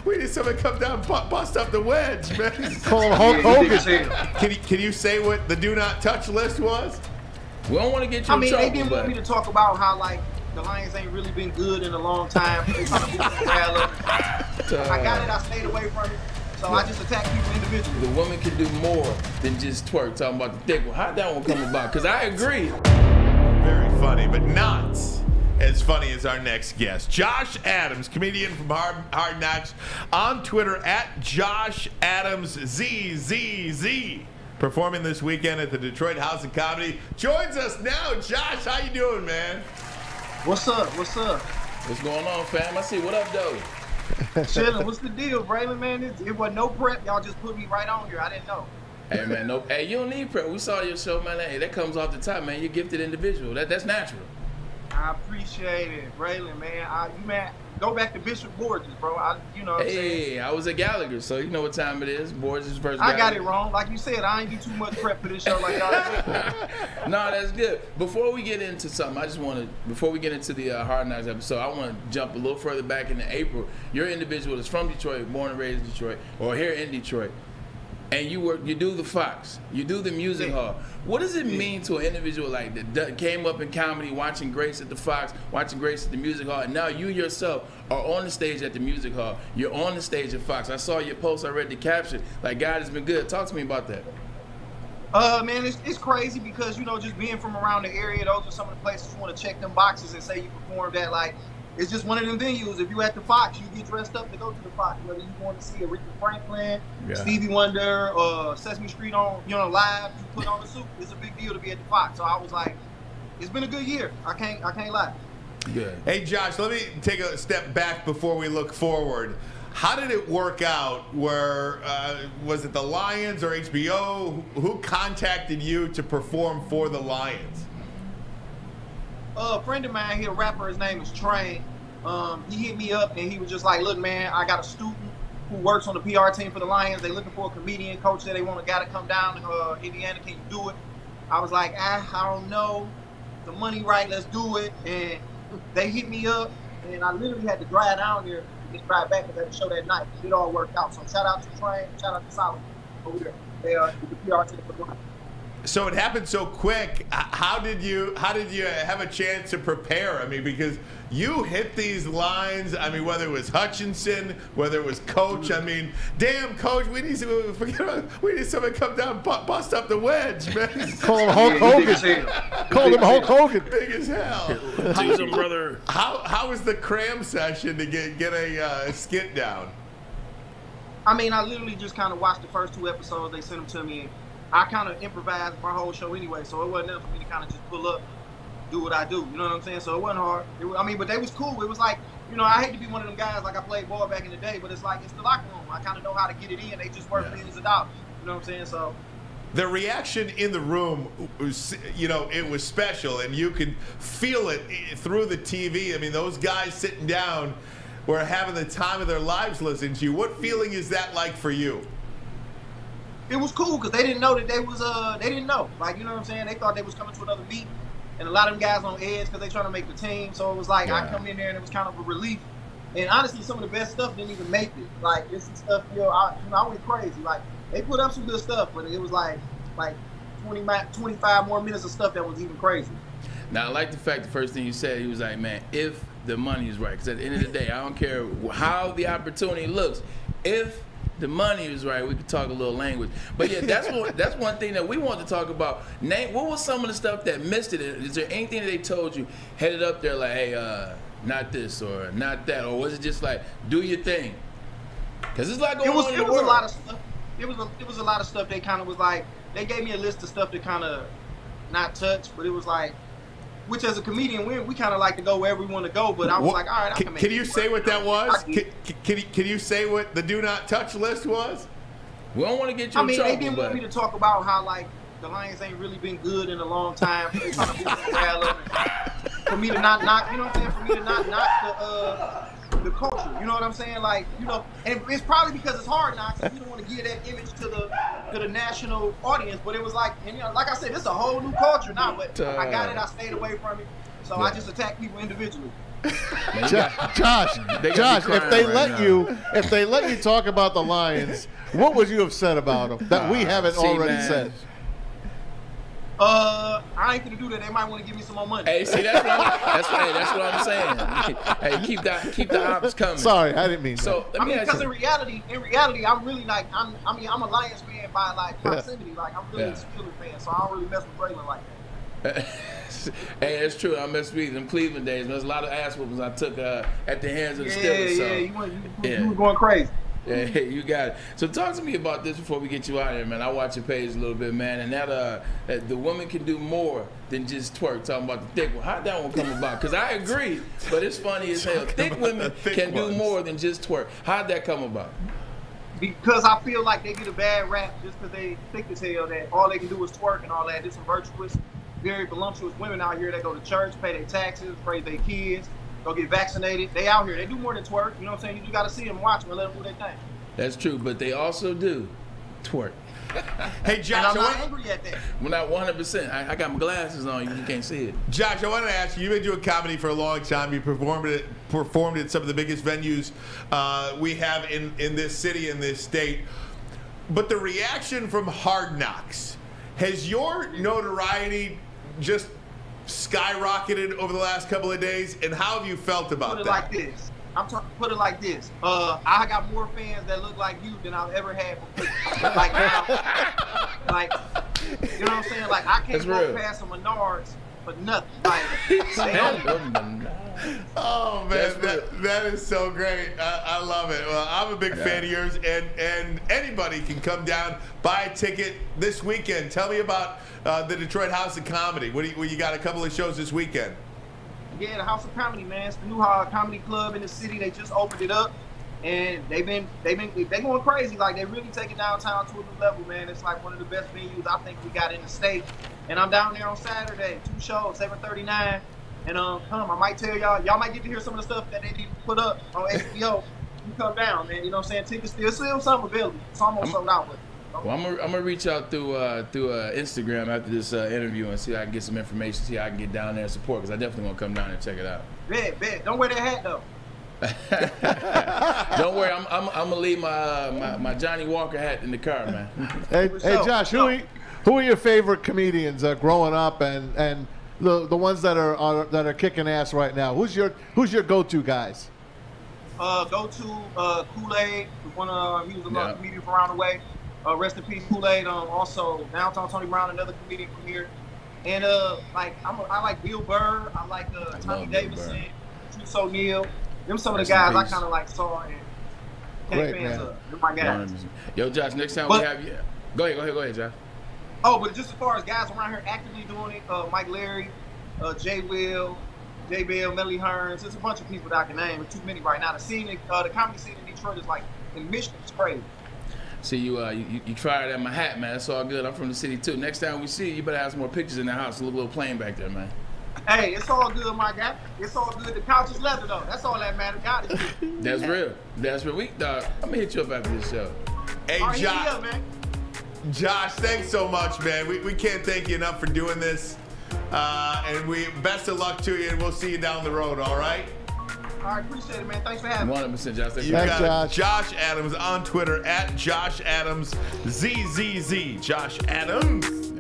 We need someone to come down and bust up the wedge, man. Call him Hulk Hogan. Can you say what the do not touch list was? We don't want to get you in trouble. They didn't want me to talk about how, like, the Lions ain't really been good in a long time. They trying to beat the hell up. I got it. I stayed away from it. So I just attack people individually. The woman can do more than just twerk, talking about the thick one. How'd that one come about? Because I agree. Very funny, but not as funny as our next guest. Josh Adams, comedian from Hard Knocks, on Twitter at Josh Adams ZZZ. Performing this weekend at the Detroit House of Comedy. Joins us now. Josh, how you doing, man? What's up? What's up? What's going on, fam? I see. What up, though? Chilling. What's the deal, Braylon, man? It wasn't no prep. Y'all just put me right on here. I didn't know. Hey, man. No. Hey, you don't need prep. We saw your show, man. Hey, that comes off the top, man. You're a gifted individual. That's natural. I appreciate it, Braylon, man. Go back to Bishop Borges, bro. You know what I'm saying? Hey, I was at Gallagher, so you know what time it is. Borges versus I Gallagher. got it wrong. Like you said, I ain't do too much prep for this show like y'all did. No, that's good. Before we get into something, before we get into the Hard Knocks episode, I want to jump a little further back into April. You're an individual that's from Detroit, born and raised in Detroit, or here in Detroit. And you do the Fox, you do the music hall. What does it mean to an individual like that came up in comedy, watching Grace at the Fox, watching Grace at the music hall, and now you yourself are on the stage at the music hall. You're on the stage at Fox. I saw your post, I read the caption, like, God has been good. Talk to me about that. Man, it's crazy because, you know, just being from around the area, those are some of the places you want to check them boxes and say you performed at. Like, it's just one of them venues. If you're at the Fox, you get dressed up to go to the Fox. Whether you want to see Aretha Franklin, Stevie Wonder, or Sesame Street on, live, you put on a suit. It's a big deal to be at the Fox. So I was like, it's been a good year. I can't lie. Good. Hey, Josh, let me take a step back before we look forward. How did it work out? Where was it the Lions or HBO? Who contacted you to perform for the Lions? A friend of mine here, a rapper, his name is Trey. He hit me up and he was just like, look, man, I got a student who works on the PR team for the Lions. They looking for a comedian. Coach said they want a guy to come down to Indiana. Can you do it? I was like, I don't know. The money right, let's do it. And they hit me up and I literally had to drive down there and just drive back because I had a show that night. It all worked out. So shout out to Trey, shout out to Solomon over there. They are the PR team for the Lions. So it happened so quick. How did you have a chance to prepare? I mean, because you hit these lines. I mean, whether it was Hutchinson, whether it was Coach. I mean, damn, Coach, we need someone to come down and bust up the wedge, man. Call him Hulk Hogan. Call him Hulk Hogan. Big as hell. Brother. How was the cram session to get a skit down? I mean, I literally just kind of watched the first 2 episodes. They sent them to me. I kind of improvised my whole show anyway, so it wasn't enough for me to kind of just pull up, do what I do. You know what I'm saying? So it wasn't hard. But they was cool. It was like, you know, I hate to be one of them guys like I played ball back in the day, but it's like it's the locker room. I kind of know how to get it in. They just work millions of dollars. You know what I'm saying? So the reaction in the room was, you know, it was special, and you could feel it through the TV. I mean, those guys sitting down were having the time of their lives listening to you. What feeling is that like for you? It was cool because they didn't know that they didn't know. Like, you know what I'm saying? They thought they was coming to another meet, and a lot of them guys on edge because they trying to make the team. So it was like I come in there and it was kind of a relief. And honestly, some of the best stuff didn't even make it. Like, this is stuff, I went crazy. Like, they put up some good stuff, but it was like 25 more minutes of stuff that was even crazy. Now, I like the fact the first thing you said, he was like, man, if the money is right. Because at the end of the day, I don't care how the opportunity looks. If the money is right, we could talk a little language. But yeah, that's one thing that we want to talk about. Nate, what was some of the stuff that missed it? Is there anything that they told you headed up there like, hey, not this or not that, or was it just like, do your thing? Because there's a lot going on in the world. A lot of stuff. It was a lot of stuff. They kind of was like, they gave me a list of stuff to kind of not touch, but it was like, which as a comedian, we kind of like to go wherever we want to go, but I was like, all right, I can make it. Can you say what that was? Can you say what the do not touch list was? We don't want to get you in trouble. They didn't want me to talk about how, like, the Lions ain't really been good in a long time. They trying to beat the hell up. For me to not knock, you know what I'm saying? For me to not knock the culture, you know what I'm saying? Like, you know, and it's probably because it's Hard Knocks, and you don't want to give that image to the national audience. But it was like, and you know, like I said, this is a whole new culture now. But I got it. I stayed away from it. So I just attack people individually. Man, Josh, if they right let you talk about the Lions, what would you have said about them that we haven't already said? I ain't gonna do that. They might want to give me some more money. Hey, see, that's what I'm saying. Hey, keep the ops coming. Sorry, I didn't mean so. that. I mean, because in reality, I'm really like, I'm a Lions fan by like proximity. Yeah. Like I'm really a Steelers fan, so I don't really mess with Braylon like that. Hey, that's true. I mess with them Cleveland days. There's a lot of ass whoopings I took at the hands of the Steelers. You were going crazy. Yeah, you got it. So talk to me about this before we get you out of here, man. I watch your page a little bit, man, and that the woman can do more than just twerk. Talking about the thick one. How'd that one come about? Because I agree, but it's funny as hell. Thick women can do more than just twerk. How'd that come about? Because I feel like they get a bad rap just because they thick as hell. That all they can do is twerk and all that. There's some virtuous, very voluptuous women out here that go to church, pay their taxes, raise their kids, go get vaccinated. They out here. They do more than twerk. You know what I'm saying? You just got to see them, watch them, and let them do their thing. That's true, but they also do twerk. Hey, Josh, and I'm not angry at that. We're not 100%. I got my glasses on. You can't see it. Josh, I wanted to ask you. You've been doing comedy for a long time. You performed at some of the biggest venues we have in this city, in this state. But the reaction from Hard Knocks, has your notoriety just skyrocketed over the last couple of days, and how have you felt about that? Put it like this. Put it like this. I got more fans that look like you than I've ever had before. Like, you know what I'm saying? Like, I can't go past some Menards for nothing. Like, oh man, that is so great. I love it. Well, I'm a big fan of yours, and anybody can come down, buy a ticket this weekend. Tell me about the Detroit House of Comedy. You got a couple of shows this weekend? Yeah, the House of Comedy, man. It's the new comedy club in the city. They just opened it up, and they going crazy. Like, they really taking downtown to a new level, man. It's like one of the best venues I think we got in the state. And I'm down there on Saturday, 2 shows, 7:39. And I might tell y'all might get to hear some of the stuff that they need to put up on HBO. You come down, man. You know what I'm saying? Tickets still some available. It's almost sold out with it. Well, I'm gonna reach out through Instagram after this interview and see how I can get some information, see how I can get down there and support, because I definitely want to come down and check it out. Bet. Don't wear that hat though. Don't worry, I'm gonna leave my Johnny Walker hat in the car, man. Hey Josh, who are your favorite comedians growing up, and the ones that are kicking ass right now? Who's your go-to guys? Kool-Aid, he was a comedian from around the way. Rest in peace, Kool-Aid. Also, Downtown Tony Brown, another comedian from here. And I like Bill Burr. I like Tommy Davidson, Juice O'Neal. Them some of the guys I kind of like saw and came fans of. They're my guys. Yo, Josh, next time we have you. Go ahead, Josh. Oh, but just as far as guys around here actively doing it, Mike Larry, Jay Will, Jay Bell, Melly Hearns. There's a bunch of people that I can name. There's too many right now. The comedy scene in Detroit is like, in Michigan, it's crazy. See, you tried it at my hat, man. That's all good. I'm from the city, too. Next time we see you, you better have some more pictures in the house. A little plane back there, man. Hey, it's all good, my guy. It's all good. The couch is leather, though. That's all that matters. God is good. That's real. That's real. I'm going to hit you up after this show. Hey, Josh. Josh, thanks so much, man. We can't thank you enough for doing this. And best of luck to you, and we'll see you down the road, all right? All right, appreciate it, man. Thanks for having me. 100%, Josh. You got Josh Adams on Twitter at Josh Adams ZZZ. Josh Adams.